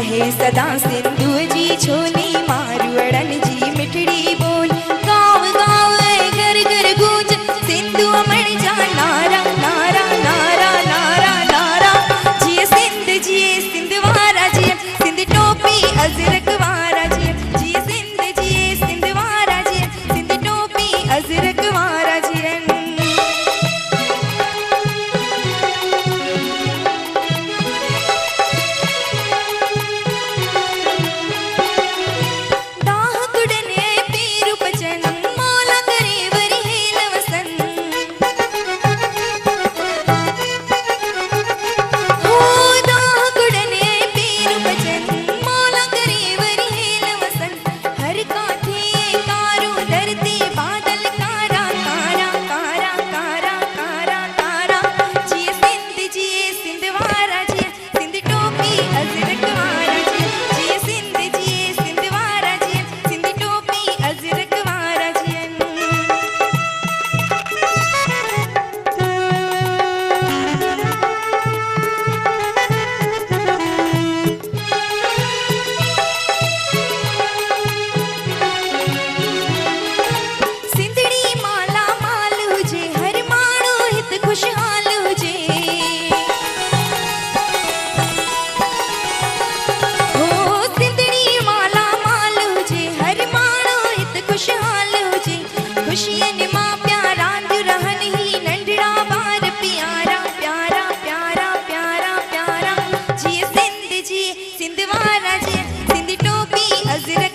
रहे सदा सिंधु जी छोली मारू अड़न जी मिठड़ी बोल गाँव गाँव घर घर गूंज सिंधु अमर जा नारा नारा नारा नारा नारा जिए सिंध वारा जिए सिंध टोपी अजरक वारा जिए सिंध वारा जिए सिंध टोपी अजरक वारा जिए सिंध वारा जिए सिंध टोपी अजरक